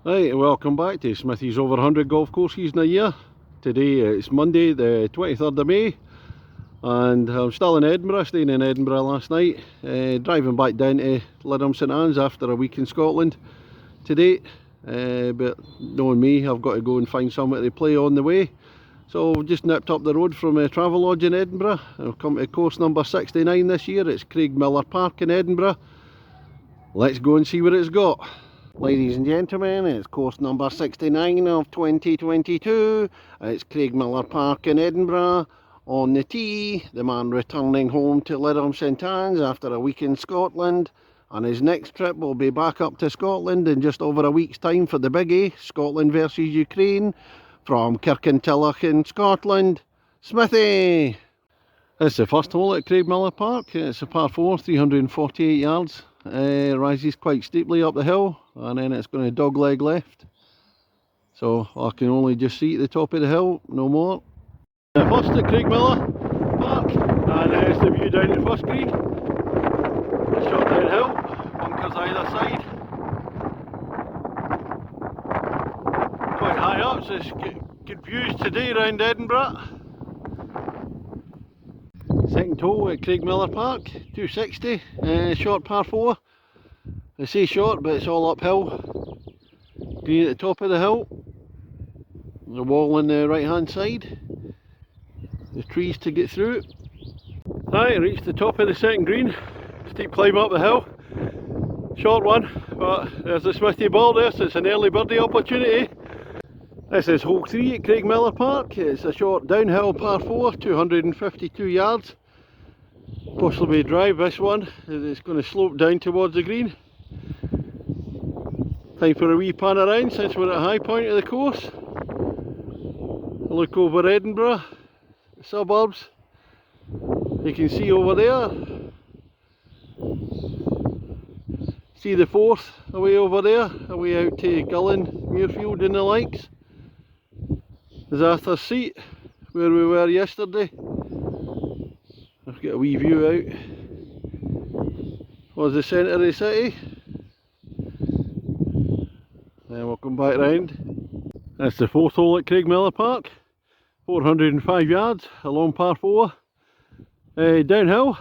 Right, welcome back to Smithy's over 100 golf courses in a year. Today it's Monday the 23rd of May and I'm still in Edinburgh, staying in Edinburgh last night, driving back down to Lytham St Anne's after a week in Scotland today, but knowing me, I've got to go and find somewhere to play on the way. So we've just nipped up the road from a Travelodge in Edinburgh. I've come to course number 69 this year. It's Craigmillar Park in Edinburgh. Let's go and see what it's got. Ladies and gentlemen, it's course number 69 of 2022. It's Craigmillar Park in Edinburgh. On the tee, the man returning home to Lytham St Anne's after a week in Scotland. And his next trip will be back up to Scotland in just over a week's time for the biggie, Scotland versus Ukraine. From Kirkintilloch in Scotland, Smithy. It's the first hole at Craigmillar Park. It's a par 4, 348 yards. Rises quite steeply up the hill and then it's going to dogleg left, so I can only just see at the top of the hill, no more. First at Craigmillar Park, and it's the view down the first green. A shot downhill, bunkers either side, quite high up, so it's good views today around Edinburgh. Second hole at Craigmillar Park, 260, short par 4. I say short, but it's all uphill. Green at the top of the hill. There's a wall on the right hand side. The trees to get through. Right, reached the top of the second green. Steep climb up the hill. Short one, but there's the Smithy ball there, so it's an early birdie opportunity. This is hole 3 at Craigmillar Park. It's a short downhill par 4, 252 yards. Possibly drive this one, it's going to slope down towards the green. Time for a wee pan around since we're at a high point of the course. Look over Edinburgh, the suburbs. You can see over there. See the Forth away over there, away out to Gullin, Muirfield and the likes. There's Arthur's Seat, where we were yesterday. I've got a wee view out. Was the centre of the city. Then we'll come back round. That's the fourth hole at Craigmillar Park. 405 yards, a long par 4. Downhill.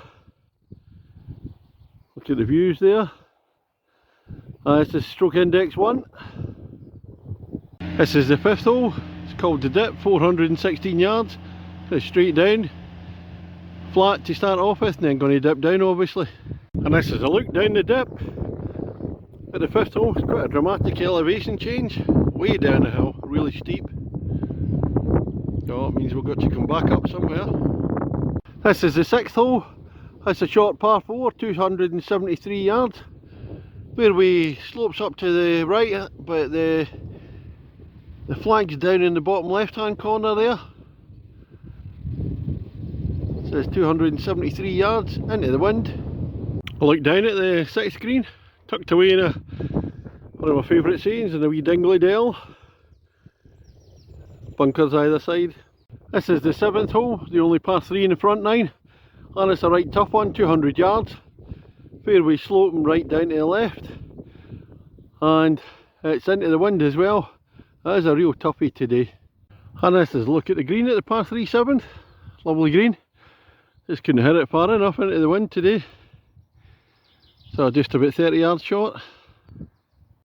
Look at the views there. That's the stroke index 1. This is the fifth hole. It's called the Dip, 416 yards. It's straight down. Flat to start off with, and then going to dip down obviously. And this is a look down the dip. At the fifth hole, it's quite a dramatic elevation change. Way down the hill, really steep. So it means we've got to come back up somewhere. This is the sixth hole. It's a short par 4, 273 yards. Where we slopes up to the right, but the flag's down in the bottom left hand corner there. It says 273 yards into the wind. I look down at the sixth green, tucked away in one of my favourite sayings, in a wee dingly dell. Bunkers either side. This is the seventh hole, the only par 3 in the front 9, and it's a right tough one, 200 yards. Fairway sloping right down to the left, and it's into the wind as well. That is a real toughie today. And this is a look at the green at the par 3 7th. Lovely green. Just couldn't hit it far enough into the wind today. So just about 30 yards short.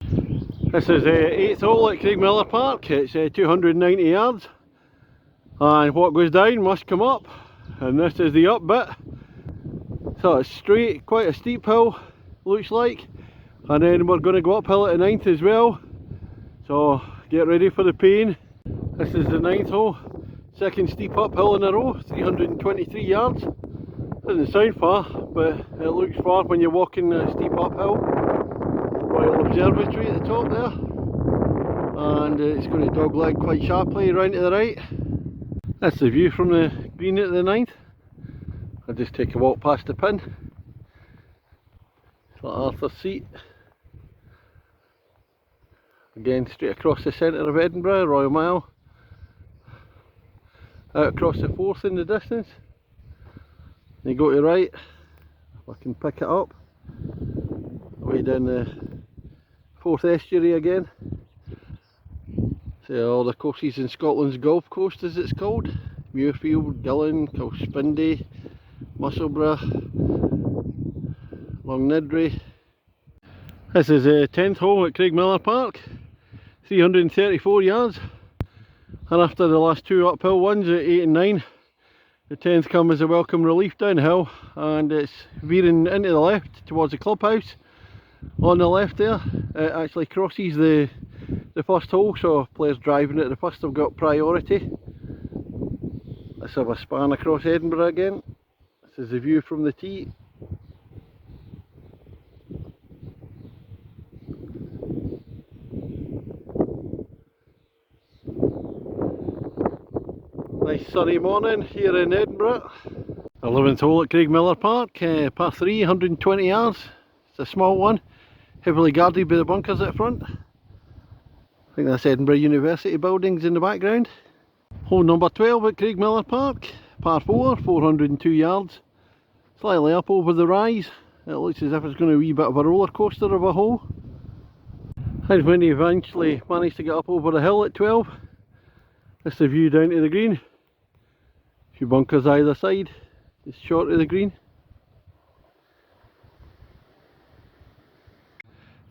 This is the 8th hole at Craigmillar Park. It's 290 yards. And what goes down must come up. And this is the up bit. So it's straight, quite a steep hill, looks like. And then we're going to go uphill at the 9th as well. So get ready for the pain. This is the 9th hole. Second steep uphill in a row, 323 yards. Doesn't sound far, but it looks far when you're walking a steep uphill. Royal Observatory at the top there. And it's going to dogleg quite sharply round to the right. That's the view from the green at the 9th. I'll just take a walk past the pin. It's like Arthur's Seat. Again, straight across the centre of Edinburgh, Royal Mile. Out across the Forth in the distance. You go to the right, if I can pick it up. Way down the Forth estuary again. So all the courses in Scotland's Golf Coast, as it's called. Muirfield, Gillen, Kilspindie, Musselburgh, Longnidry. This is the 10th hole at Craigmillar Park, 334 yards, and after the last two uphill ones at 8 and 9, the 10th come as a welcome relief downhill, and it's veering into the left towards the clubhouse. On the left there, it actually crosses the first hole, so players driving at the first have got priority. Let's have a span across Edinburgh again. This is the view from the tee. Nice sunny morning here in Edinburgh. 11th hole at Craigmillar Park, par 3, 120 yards. It's a small one, heavily guarded by the bunkers at the front. I think that's Edinburgh University buildings in the background. Hole number 12 at Craigmillar Park, par 4, 402 yards. Slightly up over the rise. It looks as if it's going to be a wee bit of a roller coaster of a hole. And when he eventually managed to get up over the hill at 12, that's the view down to the green. A few bunkers either side, just short of the green.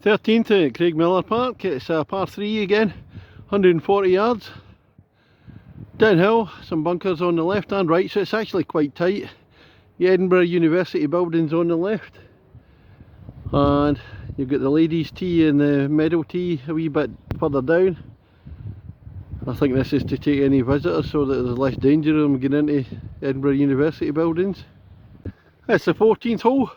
13th at Craigmillar Park, it's a par 3 again, 140 yards. Downhill, some bunkers on the left and right, so it's actually quite tight. The Edinburgh University buildings on the left, and you've got the ladies' tee and the medal tee a wee bit further down. I think this is to take any visitors so that there's less danger of them getting into Edinburgh University buildings. It's the 14th hole,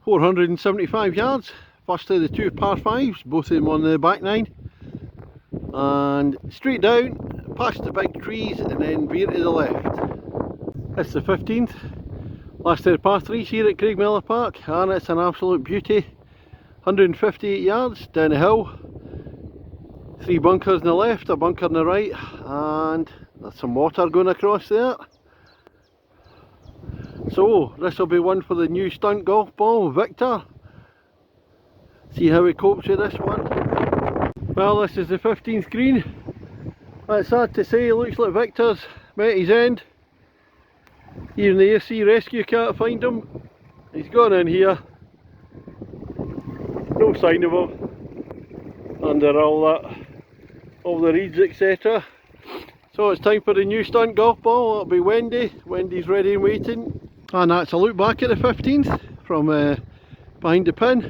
475 yards. First of the two par 5s, both of them on the back nine. And straight down, past the big trees and then veer to the left. It's the 15th. Last of the par 3s here at Craigmillar Park, and it's an absolute beauty. 158 yards down the hill. 3 bunkers on the left, a bunker on the right, and there's some water going across there. So this will be one for the new stunt golf ball, Victor. See how he copes with this one. Well, this is the 15th green. It's sad to say, it looks like Victor's met his end. Even the AC rescue can't find him. He's gone in here. No sign of him under all the reeds, etc. So it's time for the new stunt golf ball. It'll be Wendy. Wendy's ready and waiting. And that's a look back at the 15th from behind the pin,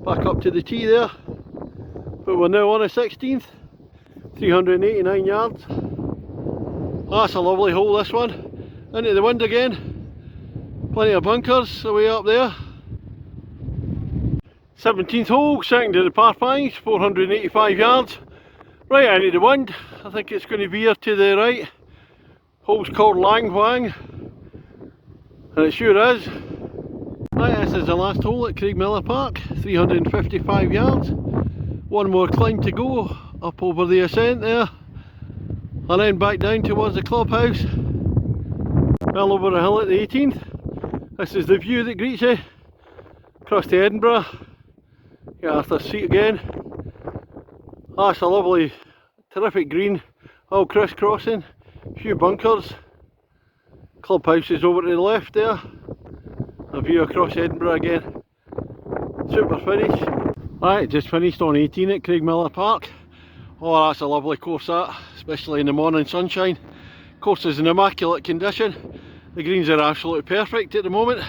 back up to the tee there. But we're now on a 16th, 389 yards. That's a lovely hole, this one. Into the wind again. Plenty of bunkers away up there. 17th hole, second to the par 5s, 485 yards. Right into the wind. I think it's going to veer to the right. Hole's called Lang Wang, and it sure is. Right, this is the last hole at Craigmillar Park, 355 yards. One more climb to go, up over the ascent there, and then back down towards the clubhouse. Well over the hill at the 18th. This is the view that greets you. Across to Edinburgh. Get Arthur's Seat again. That's a lovely, terrific green, all crisscrossing, a few bunkers, clubhouse is over to the left there, a view across Edinburgh again. Super finish. Right, just finished on 18 at Craigmillar Park. Oh, that's a lovely course that, especially in the morning sunshine. Course is in immaculate condition. The greens are absolutely perfect at the moment.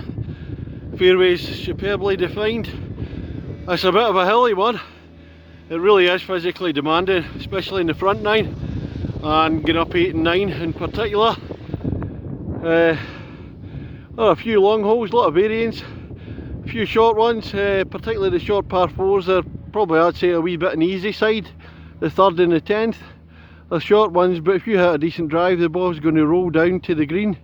Fairways superbly defined. It's a bit of a hilly one. It really is physically demanding, especially in the front nine, and getting up 8 and 9 in particular. A few long holes, a lot of variance, a few short ones, particularly the short par 4s are probably, I'd say, a wee bit on the easy side. The 3rd and the 10th are short ones, but if you hit a decent drive, the ball's going to roll down to the green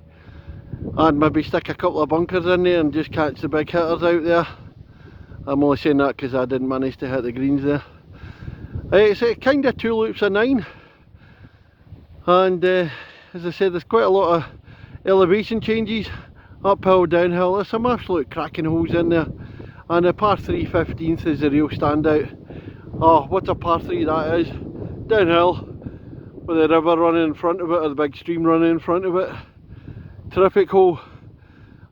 and maybe stick a couple of bunkers in there and just catch the big hitters out there. I'm only saying that because I didn't manage to hit the greens there. It's kind of 2 loops of 9, and as I said, there's quite a lot of elevation changes, uphill, downhill. There's some absolute cracking holes in there, and the par 3 15th is the real standout. Oh, what a par 3 that is. Downhill, with the river running in front of it, or the big stream running in front of it. Terrific hole.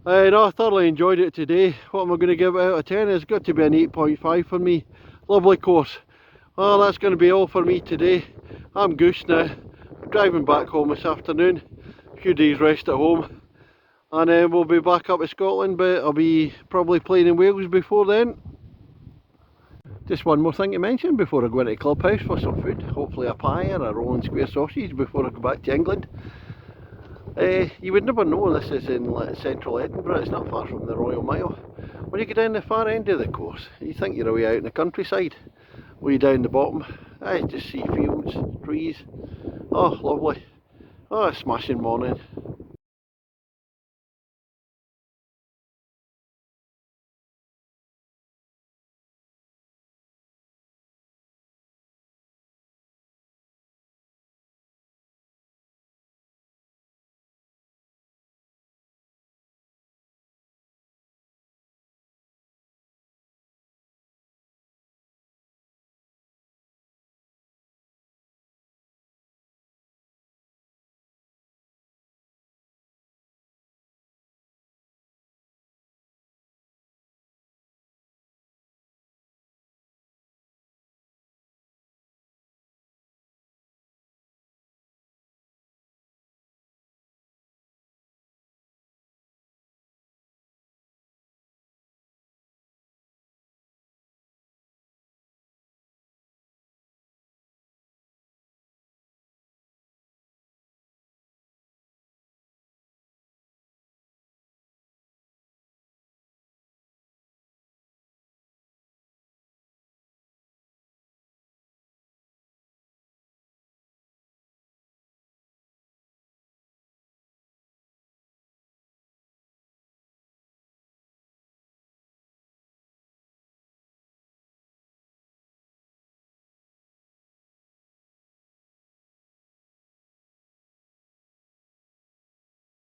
No, I thoroughly enjoyed it today. What am I going to give it out of 10? It's got to be an 8.5 for me. Lovely course. Well, that's going to be all for me today. I'm goose now. I'm driving back home this afternoon. A few days rest at home. And then we'll be back up to Scotland, but I'll be probably playing in Wales before then. Just one more thing to mention before I go into the clubhouse for some food. Hopefully a pie or a rolling square sausage before I go back to England. You would never know this is in central Edinburgh. It's not far from the Royal Mile. When you get down the far end of the course, you think you're away out in the countryside. Way down the bottom, I just see fields, trees. Oh, lovely. Oh, a smashing morning.